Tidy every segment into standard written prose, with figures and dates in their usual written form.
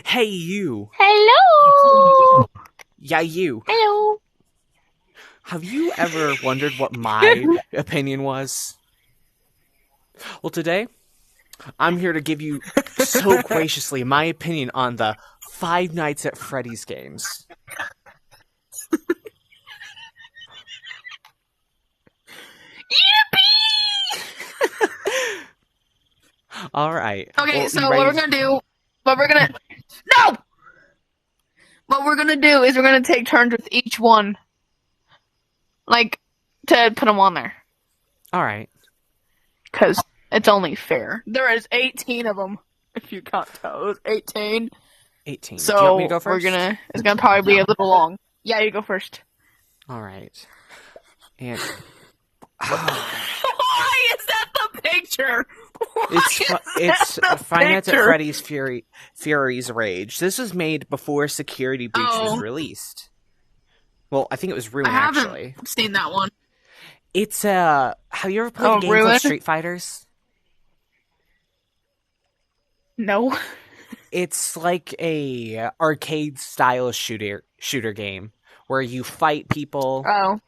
Hey, you. Hello. Yeah, you. Hello. Have you ever wondered what my opinion was? Well, today, I'm here to give you so graciously my opinion on the Five Nights at Freddy's games. All right. Okay, Well, you so what ready? we're gonna do? What we're gonna no. What we're gonna do is we're gonna take turns with each one, like to put them on there, All right. cause it's only fair. There is 18 of them, if you can't tell. It's 18. 18. Do you want me to So go first? it's gonna probably be a little long. Yeah, you go first. All right. And Why is that the picture? Why it's the Five Nights at picture? Freddy's Fury's Rage. This was made before Security Breach was Oh, released. Well, I think it was I Ruin haven't actually. seen that one. It's have you ever played a Oh, game called Ruin? Street Fighters? No. It's like a arcade style shooter game where you fight people, Oh.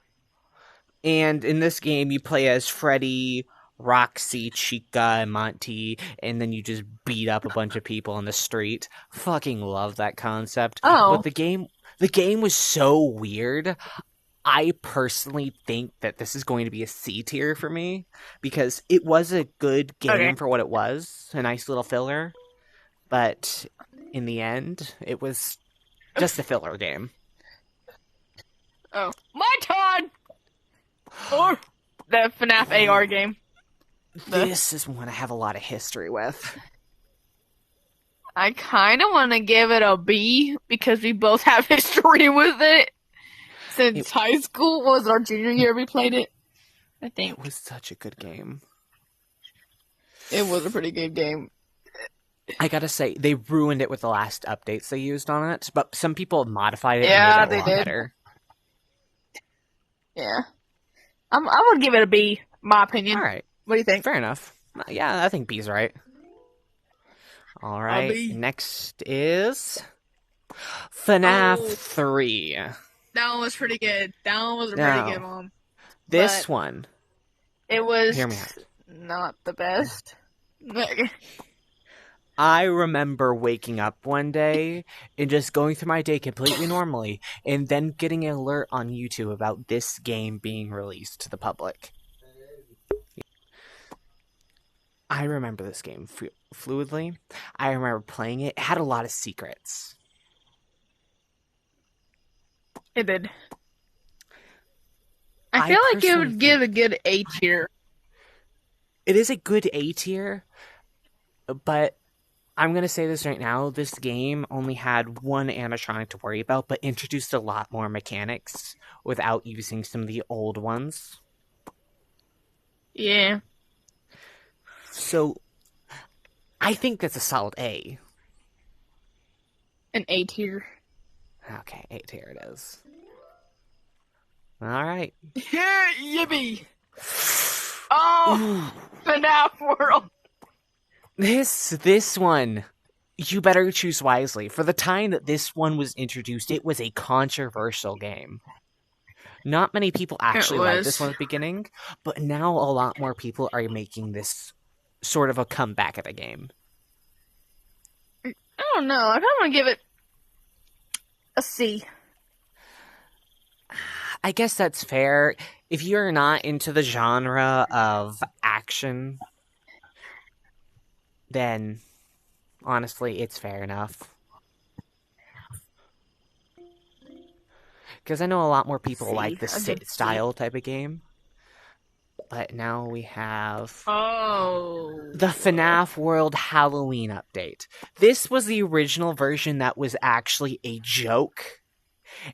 and in this game you play as Freddy, Roxy, Chica, and Monty, and then you just beat up a bunch of people on the street. Fucking love that concept. But Oh. the game was so weird. I personally think that this is going to be a C tier for me because it was a good Okay. game for what it was, a nice little filler, but in the end, it was just a filler game. Oh. My turn! Or the Fnaf AR game. This is one I have a lot of history with. I kind of want to give it a B because we both have history with it since high school. What was it, our junior year we played it? I think It was such a good game. it was a pretty good game. I gotta say, they ruined it with the last updates they used on it, but some people modified it Yeah, and made it a they lot did. better. Yeah. I would give it a B, my opinion. All right, What do you think? fair enough. Yeah, I think B's right. All right, B. next is Fnaf Oh. 3. That one was pretty good. That one was a Now, pretty good one. this But one, it was hear me out. not the best. I remember waking up one day and just going through my day completely normally, and then getting an alert on YouTube about this game being released to the public. I remember this game fluidly. I remember playing it. It had a lot of secrets. It did. I I feel like it personally would give a think good A tier. it is a good A tier, but I'm going to say this right now. This game only had one animatronic to worry about, but introduced a lot more mechanics without using some of the old ones. Yeah. So, I think that's a solid A. An A tier. Okay, A tier it is. Alright. Yeah, yippee! Oh, FNAF World. This one, you better choose wisely. For the time that this one was introduced, it was a controversial game. Not many people actually liked this one at the beginning, but now a lot more people are making this sort of a comeback of a game. I don't know. I kind of want to give it a C. I guess that's fair. If you're not into the genre of action, then honestly, it's fair enough. Because I know a lot more people like the style type of game. But now we have the FNAF World Halloween update. This was the original version that was actually a joke.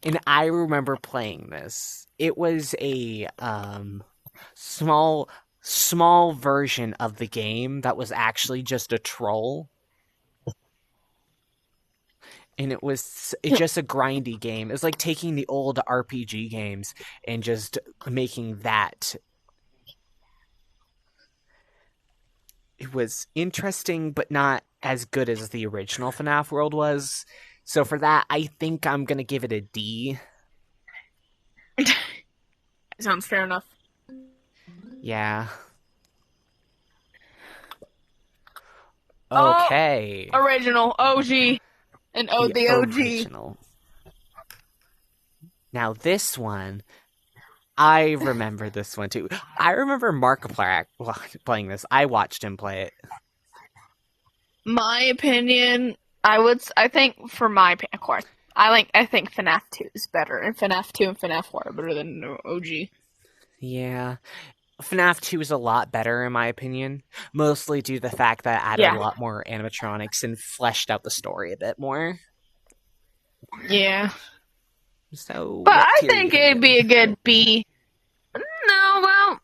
And I remember playing this. It was a small version of the game that was actually just a troll. And it's just a grindy game. It's like taking the old RPG games and just making that. It was interesting, but not as good as the original FNAF world was. So for that, I think I'm going to give it a D. Sounds fair enough. Yeah. Okay. Oh, original, OG, and the OG. Original. Now this one, I remember this one too. I remember Markiplier playing this. I watched him play it. My opinion, I think for my opinion, of course, I think FNAF 2 is better, and FNAF 2 and FNAF 4 are better than OG. Yeah. FNAF 2 is a lot better, in my opinion. Mostly due to the fact that it added a lot more animatronics and fleshed out the story a bit more. Yeah. So, but I think it'd be a good B. No, well,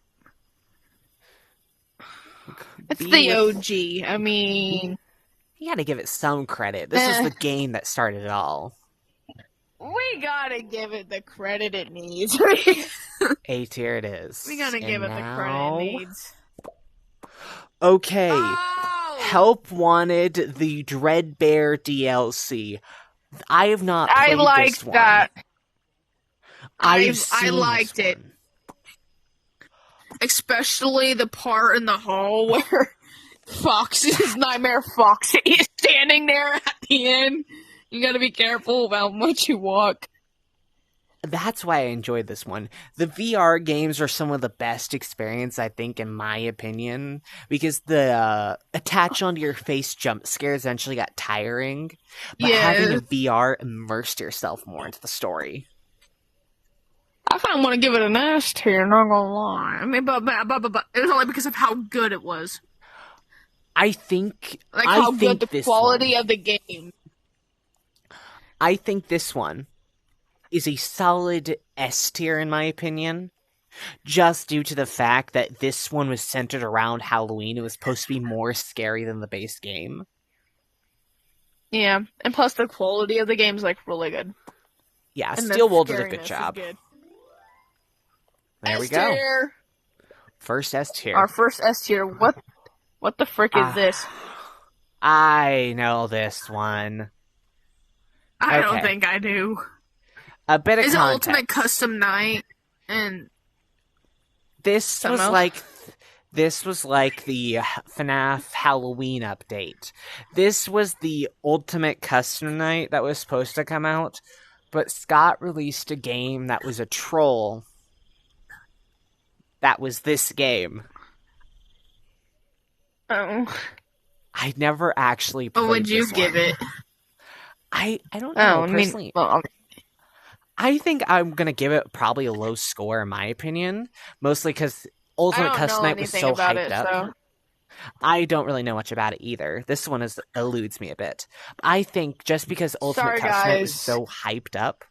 it's the OG. I mean, you gotta give it some credit. This is the game that started it all. We gotta give it the credit it needs. A tier it is. We gotta give it the credit it needs. Okay. Oh! Help wanted the Dreadbear DLC. I have not played this one. I liked that. I liked it. Especially the part in the hall where Foxy's Nightmare Foxy is standing there at the end. You gotta be careful about how much you walk. That's why I enjoyed this one. The VR games are some of the best experience, I think, in my opinion, because the attach onto your face jump scares eventually got tiring, but having a VR immersed yourself more into the story. I kind of want to give it an S tier, not gonna lie. I mean, but it was only because of how good it was. I think how good the quality of the game. I think this one is a solid S tier in my opinion, just due to the fact that this one was centered around Halloween. It was supposed to be more scary than the base game. Yeah, and plus the quality of the game is like really good. Yeah, Steelwool did a good job. Good. There we go. Tier. First S tier. Our first S tier. What the frick is this? I know this one. I don't think I do. A bit of context. Ultimate Custom Night and this was like the FNAF Halloween update. This was the Ultimate Custom Night that was supposed to come out, but Scott released a game that was a troll. That was this game. Oh. I never actually played this. What would you give it? I don't know, personally. I think I'm going to give it probably a low score, in my opinion. Mostly because Ultimate Custom Night was so hyped up. So. I don't really know much about it either. This one eludes me a bit. I think just because Ultimate Custom Night was so hyped up,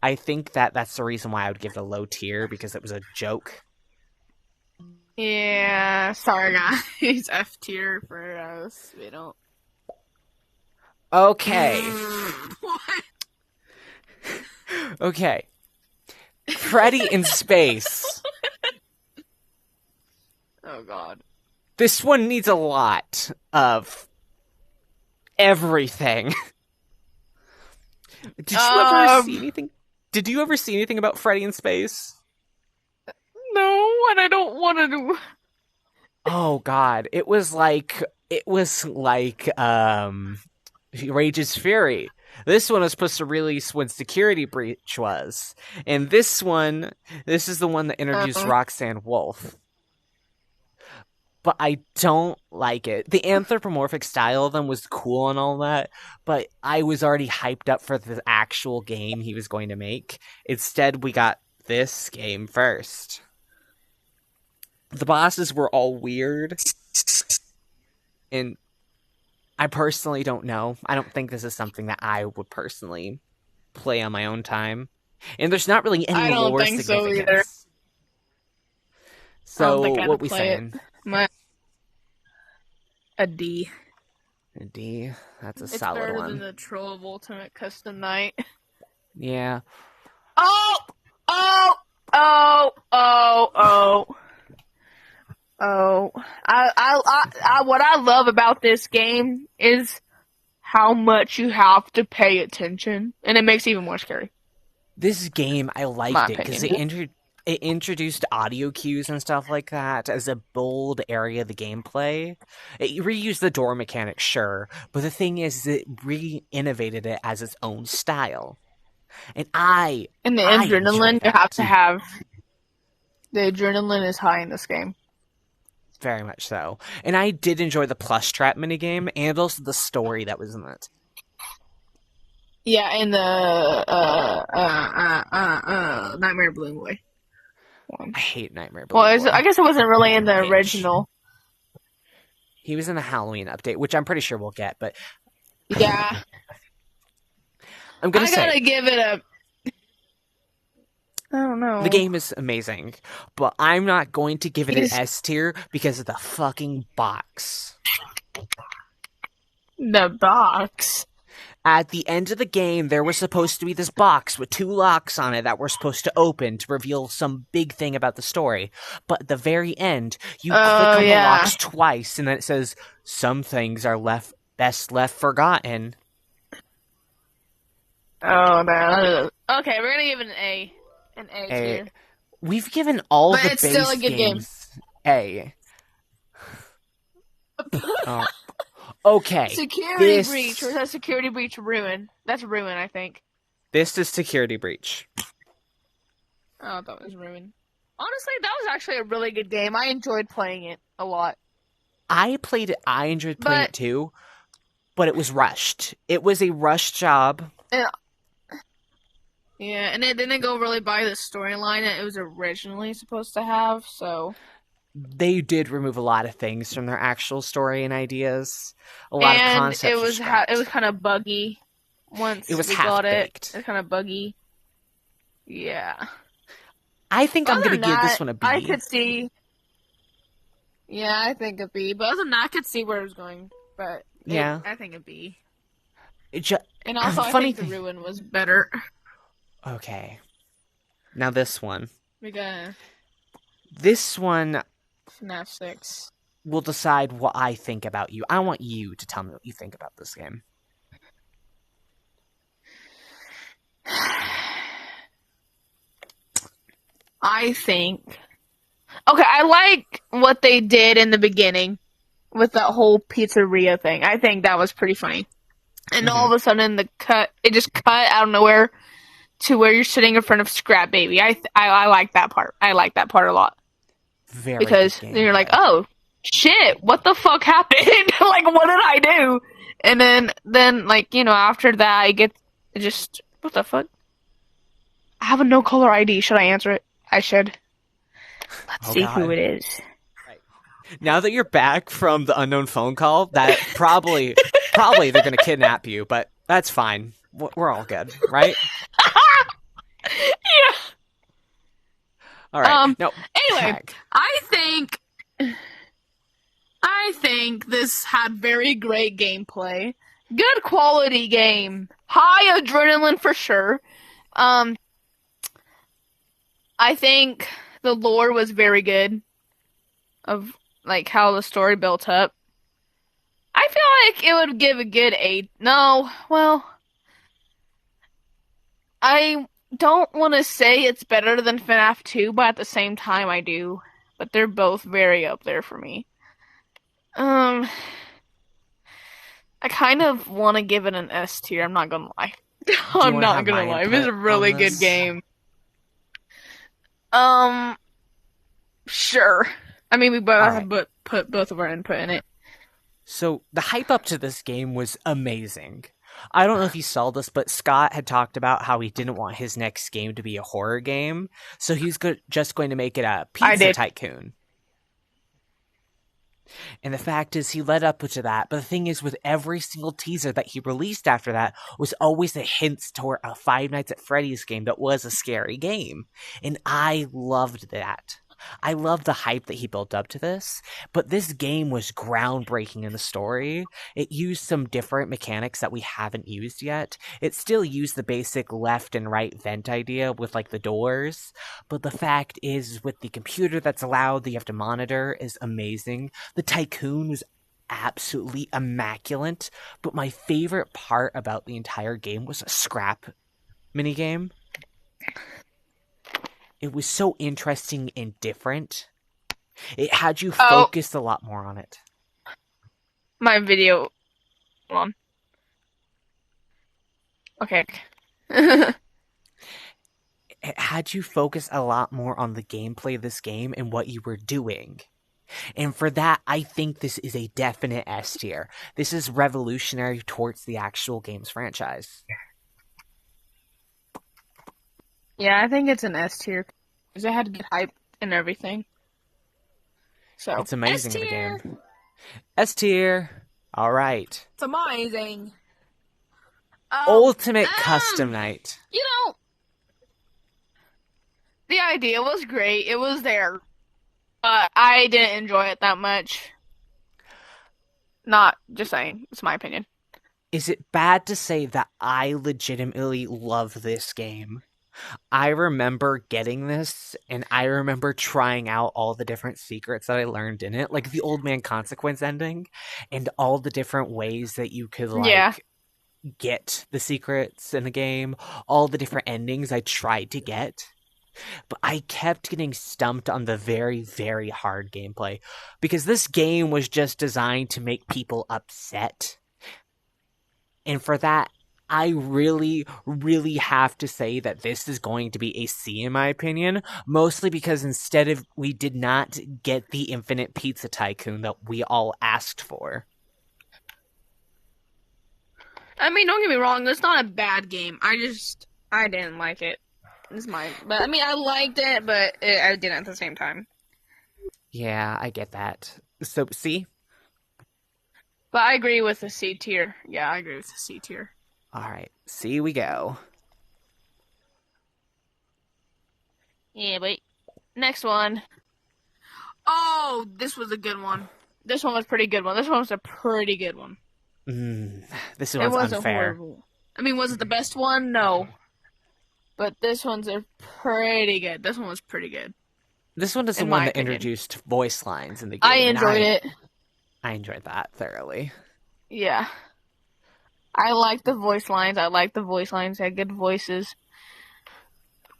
I think that's the reason why I would give it a low tier, because it was a joke. Yeah, sorry guys. F tier for us. We don't... Okay. What? Okay. Freddy in Space. Oh god. This one needs a lot of everything. Did you ever see anything? Did you ever see anything about Freddy in Space? No, and I don't want to do. Oh god, it was like Rage's Fury. This one was supposed to release when Security Breach was. And this is the one that introduced Roxanne Wolf. But I don't like it. The anthropomorphic style of them was cool and all that, but I was already hyped up for the actual game he was going to make. Instead, we got this game first. The bosses were all weird. And I personally don't know. I don't think this is something that I would personally play on my own time. And there's not really any lore significance. I don't think so either. So, what we saying? A D. A D? That's a solid one. It's better than the Troll of Ultimate Custom Night. Yeah. Oh! Oh, what I love about this game is how much you have to pay attention, and it makes it even more scary. This game, I liked it because opinion. it introduced audio cues and stuff like that as a bold area of the gameplay. It reused the door mechanic, sure, but the thing is, it re-innovated it as its own style. And the adrenaline you have to have. The adrenaline is high in this game. Very much so. And I did enjoy the plush trap minigame and also the story that was in it. Yeah, and the Nightmare Balloon Boy one. I hate Nightmare Balloon Boy. I guess it wasn't really in the original. He was in the Halloween update, which I'm pretty sure we'll get, but... Yeah. I gotta give it a... I don't know. The game is amazing, but I'm not going to give it an S tier because of the fucking box. The box? At the end of the game, there was supposed to be this box with 2 locks on it that were supposed to open to reveal some big thing about the story. But at the very end, you click on the locks twice, and then it says, some things are best left forgotten. Oh, no. Okay, we're gonna give it an A. An A tier. We've given all the base still a good games A. Okay. Security breach. Or is that security breach ruin? That's ruin, I think. This is security breach. Oh, I thought it was ruin. Honestly, that was actually a really good game. I enjoyed playing it a lot. I enjoyed playing it too, but it was rushed. It was a rushed job. Yeah, and it didn't go really by the storyline that it was originally supposed to have, so... They did remove a lot of things from their actual story and ideas. A lot of concepts it was kind of buggy once we got it. It was kind of buggy. Yeah. I think I'm going to give this one a B. I could see... Yeah, I think a B. But other than that, I could see where it was going. But I think a B. And also, I think the Ruin was better. Okay. Now this one. This one... Fnaf 6. Will decide what I think about you. I want you to tell me what you think about this game. I think... Okay, I like what they did in the beginning with that whole pizzeria thing. I think that was pretty funny. And all of a sudden, it just cut out of nowhere to where you're sitting in front of Scrap Baby. I like that part. I like that part a lot. Because then you're like, oh, shit, what the fuck happened? Like, what did I do? And then like, you know, after that, what the fuck? I have a no caller ID. Should I answer it? I should. Let's see who it is. Right. Now that you're back from the unknown phone call, that probably they're going to kidnap you, but that's fine. We're all good, right? Yeah. All right. Anyway, I think this had very great gameplay. Good quality game. High adrenaline for sure. I think the lore was very good. Of like how the story built up. I feel like it would give a good 8. No, well, I don't want to say it's better than Fnaf 2, but at the same time I do. But they're both very up there for me. I kind of want to give it an S tier, I'm not gonna lie. I'm not gonna lie, it's a really good game. Sure. I mean, we both have put both of our input in it. So, the hype up to this game was amazing. I don't know if you saw this, but Scott had talked about how he didn't want his next game to be a horror game, so he's just going to make it a pizza tycoon. And the fact is, he led up to that, but the thing is, with every single teaser that he released after that was always a hint toward a Five Nights at Freddy's game that was a scary game. And I loved that. I love the hype that he built up to this, but this game was groundbreaking in the story. It used some different mechanics that we haven't used yet. It still used the basic left and right vent idea with like the doors, but the fact is with the computer that's allowed that you have to monitor is amazing. The Tycoon was absolutely immaculate, but my favorite part about the entire game was a scrap minigame. It was so interesting and different. It had you focus a lot more on it. My video. Hold on. Okay. It had you focus a lot more on the gameplay of this game and what you were doing. And for that, I think this is a definite S tier. This is revolutionary towards the actual games franchise. Yeah, I think it's an S tier because it had to get hyped and everything. So it's amazing in the game. S tier. All right. It's amazing. Ultimate Custom Night. You know, the idea was great. It was there, but I didn't enjoy it that much. Not just saying. It's my opinion. Is it bad to say that I legitimately love this game? I remember getting this, and I remember trying out all the different secrets that I learned in it, like the Old Man Consequence ending, and all the different ways that you could, get the secrets in the game, all the different endings I tried to get. But I kept getting stumped on the very, very hard gameplay, because this game was just designed to make people upset. And for that, I really, really have to say that this is going to be a C in my opinion, mostly because we did not get the Infinite Pizza Tycoon that we all asked for. I mean, don't get me wrong, it's not a bad game. I didn't like it. But I mean, I liked it, but I didn't at the same time. Yeah, I get that. So, C? But I agree with the C tier. Yeah, I agree with the C tier. Alright, C we go. Yeah, but next one. Oh, this was a good one. This one was a pretty good one. This one's wasn't unfair. Horrible. I mean, was it the best one? No. But this one's pretty good. This one was pretty good. This one is the one that introduced voice lines in the game. I enjoyed it. I enjoyed that thoroughly. Yeah. I like the voice lines. They had good voices.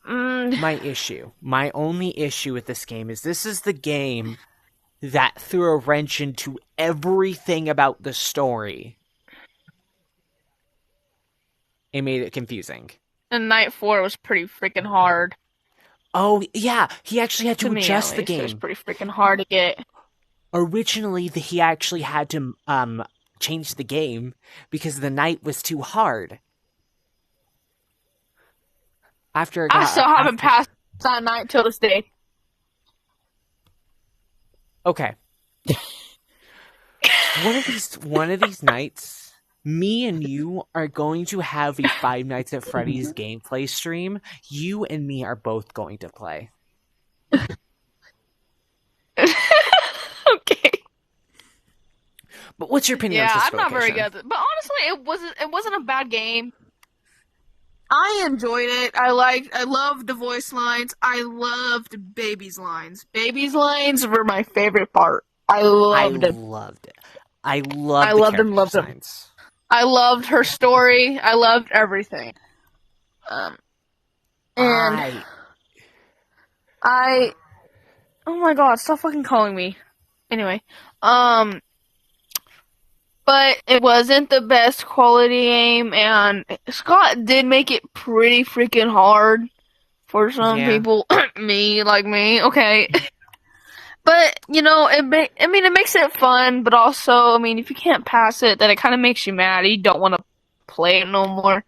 My only issue with this game is this is the game that threw a wrench into everything about the story. It made it confusing. And Night 4 was pretty freaking hard. Oh, yeah. He actually had to adjust the game. It was pretty freaking hard to get. Originally, he actually had to change the game because the night was too hard. I still haven't passed that night till this day. Okay. one of these nights, me and you are going to have a Five Nights at Freddy's gameplay stream. You and me are both going to play. Okay. But what's your opinion on this I'm not very good. But honestly, it wasn't a bad game. I enjoyed it. I loved the voice lines. I loved Baby's lines. Baby's lines were my favorite part. I loved it. I loved them. I loved her story. I loved everything. Oh my god, stop fucking calling me. Anyway, but it wasn't the best quality game, and Scott did make it pretty freaking hard for some people. me, okay. But, it makes it fun, but also, if you can't pass it, then it kind of makes you mad. You don't want to play it no more.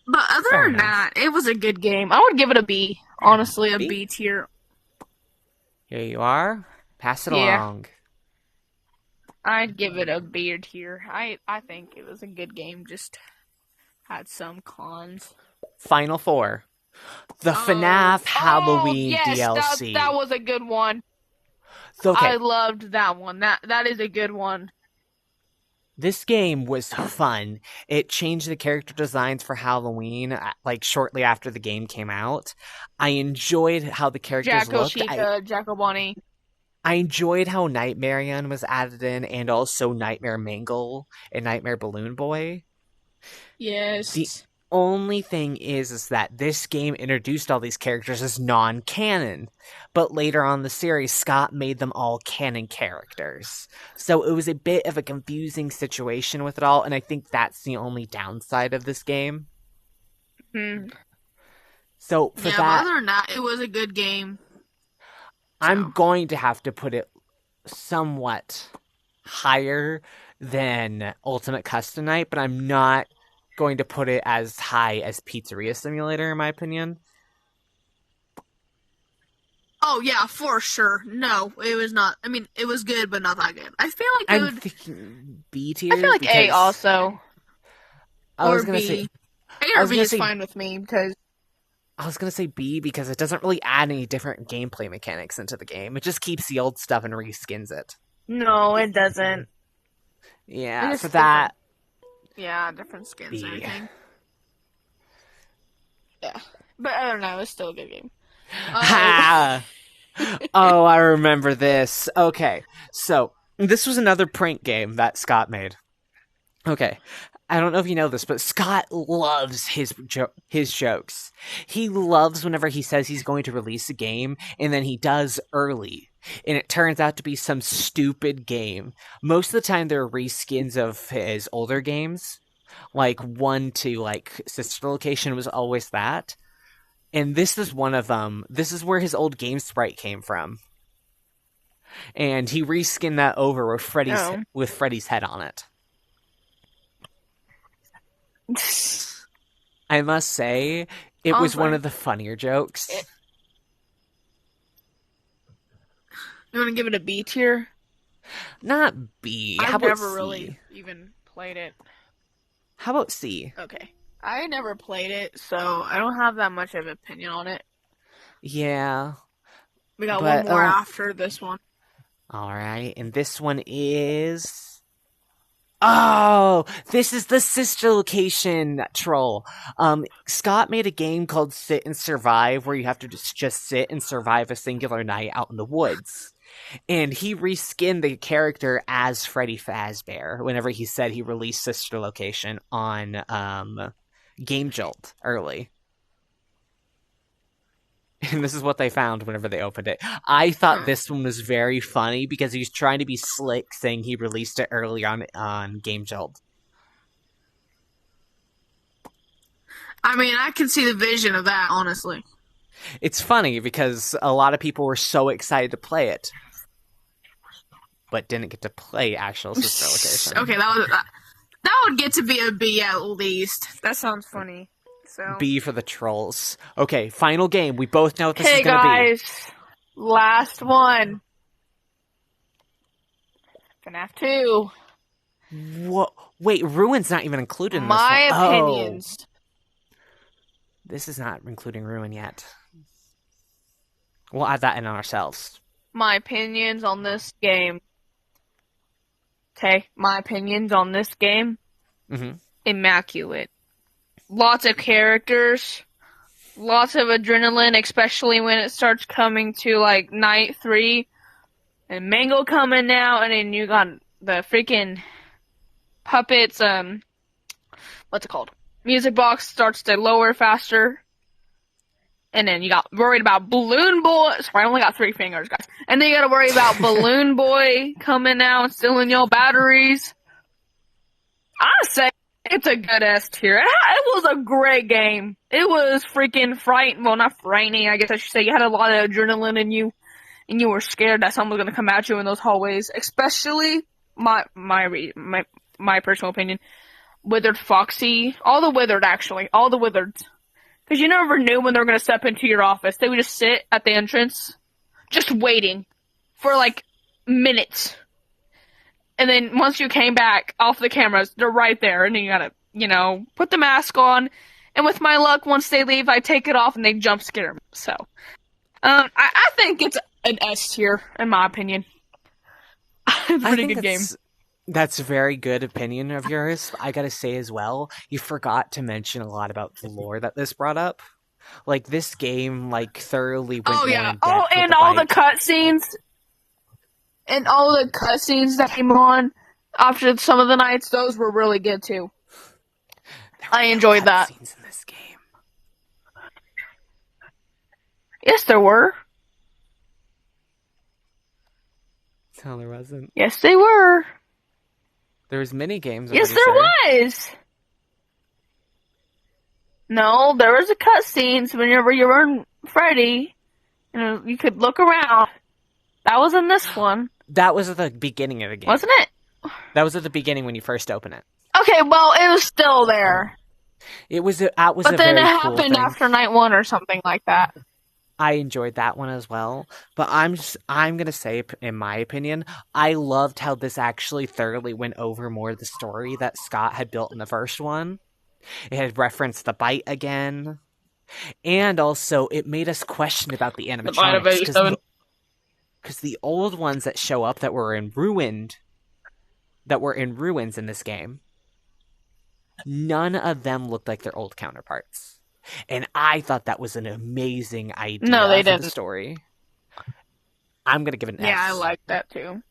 But other than that, it was a good game. I would give it a B. Honestly, a B tier. Here you are. Pass it along. I'd give it a B tier. I think it was a good game, just had some cons. Final four. The Fnaf Halloween yes, DLC. that was a good one. Okay. I loved that one. That is a good one. This game was fun. It changed the character designs for Halloween, like, shortly after the game came out. I enjoyed how the characters looked. Jacko Bonnie. I enjoyed how Nightmarion was added in, and also Nightmare Mangle and Nightmare Balloon Boy. Yes. The only thing is that this game introduced all these characters as non-canon, but later on in the series, Scott made them all canon characters. So it was a bit of a confusing situation with it all, and I think that's the only downside of this game. So for that, but other than that, it was a good game. I'm going to have to put it somewhat higher than Ultimate Custom Night, but I'm not going to put it as high as Pizzeria Simulator, in my opinion. Oh yeah, for sure. No, it was not. I mean, it was good, but not that good. I feel like I'm thinking B tier. I feel like A also. I was gonna say A or B is fine with me because I was gonna say B because it doesn't really add any different gameplay mechanics into the game. It just keeps the old stuff and reskins it. No, it doesn't. Yeah, for that. Yeah, different skins and everything. Yeah. But I don't know, it's still a good game. Oh, I remember this. Okay, so this was another prank game that Scott made. Okay, I don't know if you know this, but Scott loves his jokes. He loves whenever he says he's going to release a game, and then he does early. And it turns out to be some stupid game. Most of the time, they're reskins of his older games. Like 1 to, like, Sister Location was always that. And this is one of them. This is where his old game sprite came from. And he reskinned that over with Freddy's head on it. I must say, it was one of the funnier jokes. You want to give it a B tier? Not B. I've never really even played it. How about C? Okay. I never played it, so I don't have that much of an opinion on it. Yeah. We got one more after this one. Alright, and this one is... Oh! This is the Sister Location troll. Scott made a game called Sit and Survive, where you have to just sit and survive a singular night out in the woods. And he reskinned the character as Freddy Fazbear whenever he said he released Sister Location on Game Jolt early. And this is what they found whenever they opened it. I thought this one was very funny because he was trying to be slick, saying he released it early on Game Jolt. I mean, I can see the vision of that, honestly. It's funny because a lot of people were so excited to play it, but didn't get to play actual Sister Location. Okay, that would get to be a B at least. That sounds funny. So. B for the trolls. Okay, final game. We both know what this is going to be. Hey guys, last one. Fnaf 2. What? Wait, Ruin's not even included in this one. My opinions. Oh. This is not including Ruin yet. We'll add that in ourselves. My opinions on this game. Okay, my opinions on this game. Immaculate. Lots of characters. Lots of adrenaline, especially when it starts coming to, like, night 3. And Mango coming out, and then you got the freaking puppets, what's it called? Music box starts to lower faster. And then you got worried about Balloon Boy. Sorry, I only got 3 fingers, guys. And then you gotta worry about Balloon Boy coming out, stealing your batteries. I say it's a good S tier. It was a great game. It was freaking frightening. Well, not frightening, I guess I should say. You had a lot of adrenaline in you, and you were scared that someone was gonna come at you in those hallways. Especially my personal opinion, Withered Foxy, all the Withereds. Because you never knew when they were going to step into your office. They would just sit at the entrance, just waiting for, like, minutes. And then once you came back off the cameras, they're right there. And then you gotta, put the mask on And with my luck, once they leave, I take it off and they jump scare me. So, I think it's an S tier, in my opinion. It's a pretty good game. That's a very good opinion of yours. I gotta say as well, you forgot to mention a lot about the lore that this brought up. Like, this game, like, thoroughly went more in depth and with all the cutscenes. And all the cutscenes that came on after some of the nights, those were really good too. I enjoyed that. Scenes in this game. Yes, there were. No, there wasn't. Yes, they were. There was mini games. Yes, there was. No, there was a cutscenes whenever you were in Freddy. You could look around. That was in this one. That was at the beginning of the game. Wasn't it? That was at the beginning when you first open it. Okay, well, it was still there. But then it happened after night 1 or something like that. I enjoyed that one as well. But I'm gonna say, in my opinion, I loved how this actually thoroughly went over more of the story that Scott had built in the first one. It had referenced the bite again. And also, it made us question about the animatronics. Because the old ones that show up that were in ruins in this game, none of them looked like their old counterparts. And I thought that was an amazing idea for the story. I'm going to give it an S. Yeah, I like that too.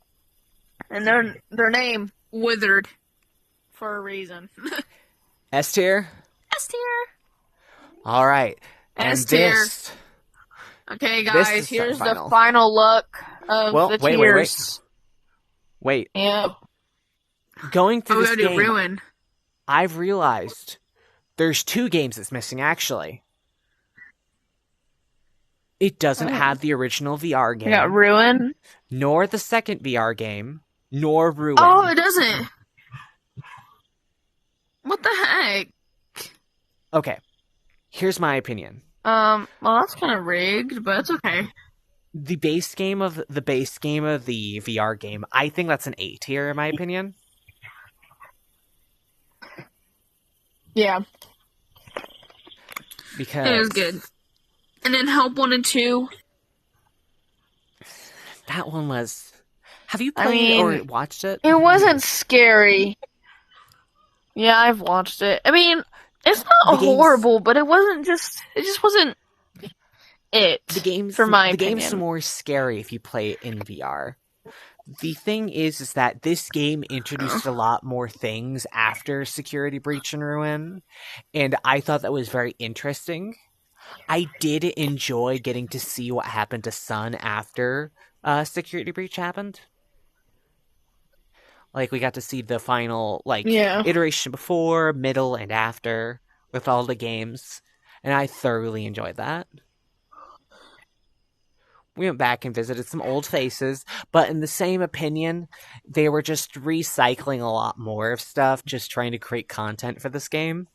And their name, Withered, for a reason. S tier? S tier. All right. S tier. Okay, guys, here's the final look of the tiers. Wait. Yep. Going through this game, Ruin. I've realized there's 2 games that's missing, actually. It doesn't have the original VR game. You got Ruin? Nor the second VR game, nor Ruin. Oh, it doesn't. What the heck? Okay. Here's my opinion. Well, that's kind of rigged, but it's okay. The base game of the VR game, I think that's an A tier, in my opinion. Yeah. Because it was good. And then Help 1 and 2. That one was... Have you played or watched it? It wasn't scary. Yeah, I've watched it. I mean, it's not horrible, but it just wasn't it. For my opinion. The game's more scary if you play it in VR. The thing is that this game introduced a lot more things after Security Breach and Ruin, and I thought that was very interesting. I did enjoy getting to see what happened to Sun after Security Breach happened. Like, we got to see the final, iteration before, middle, and after, with all the games, and I thoroughly enjoyed that. We went back and visited some old faces, but in the same opinion, they were just recycling a lot more of stuff, just trying to create content for this game.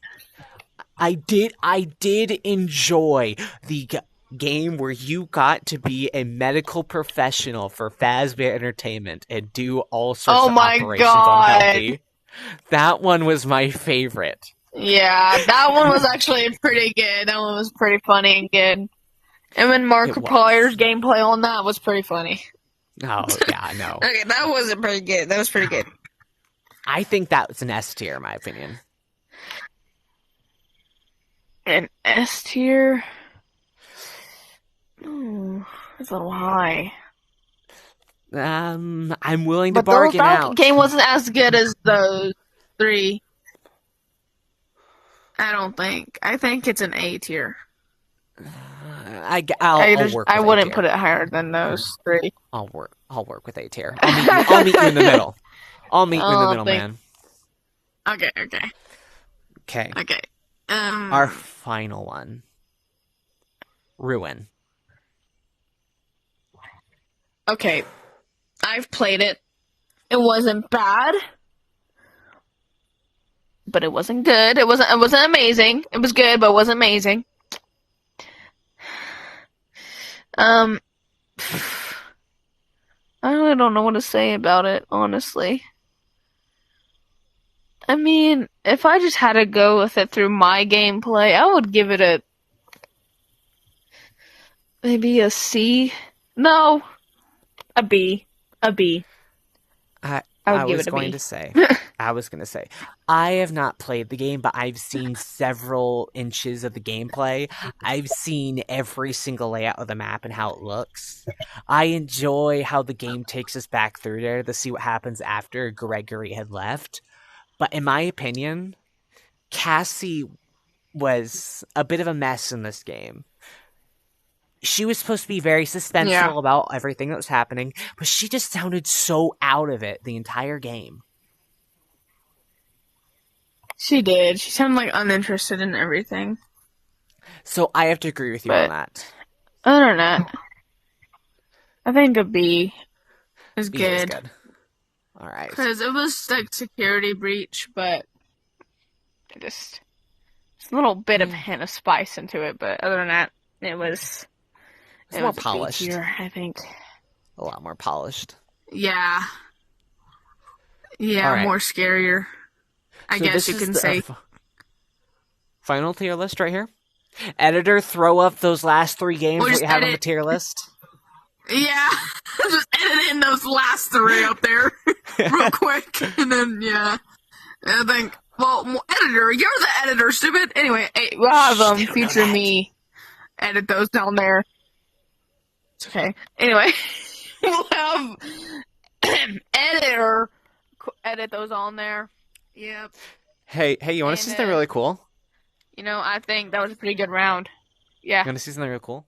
I did enjoy the game where you got to be a medical professional for Fazbear Entertainment and do all sorts of operations on Healthy. That one was my favorite. Yeah, that one was actually pretty good. That one was pretty funny and good. And then Markiplier's gameplay on that was pretty funny. Oh, yeah, I know. Okay, that wasn't pretty good. That was pretty good. I think that was an S tier, in my opinion. An S tier? Ooh, that's a little high. I'm willing to bargain out. That game wasn't as good as those 3. I don't think. I think it's an A tier. I'll work with I wouldn't put it higher than those 3. I'll work with A tier. I'll meet you in the middle. I'll meet you in the middle, man. Okay. Our final one. Ruin. Okay. I've played it. It wasn't bad. But it wasn't good. It wasn't amazing. It was good, but it wasn't amazing. I really don't know what to say about it, honestly. I mean, if I just had to go with it through my gameplay, I would give it maybe a C. No, a B. A B. I would give it a B. I was going to say, I have not played the game, but I've seen several inches of the gameplay. I've seen every single layout of the map and how it looks. I enjoy how the game takes us back through there to see what happens after Gregory had left. But in my opinion, Cassie was a bit of a mess in this game. She was supposed to be very suspenseful about everything that was happening, but she just sounded so out of it the entire game. She did. She sounded like uninterested in everything. So I have to agree with you on that. Other than that, I think a B is B good. Is good. All right. Because it was like security breach, but just a little bit of hint of spice into it. But other than that, it was more polished. B-tier, I think. A lot more polished. Yeah. Yeah, right. More scarier. I guess you can say. Final tier list right here. Editor, throw up those last 3 games that you have on the tier list. Yeah. Just edit in those last 3 up there real quick. And then, yeah. I think, well, editor, you're the editor, stupid. Anyway, we'll have future me edit those down there. It's okay. Anyway, we'll have editor edit those on there. Yep. Hey, you want to see something really cool? I think that was a pretty good round. Yeah. You want to see something really cool?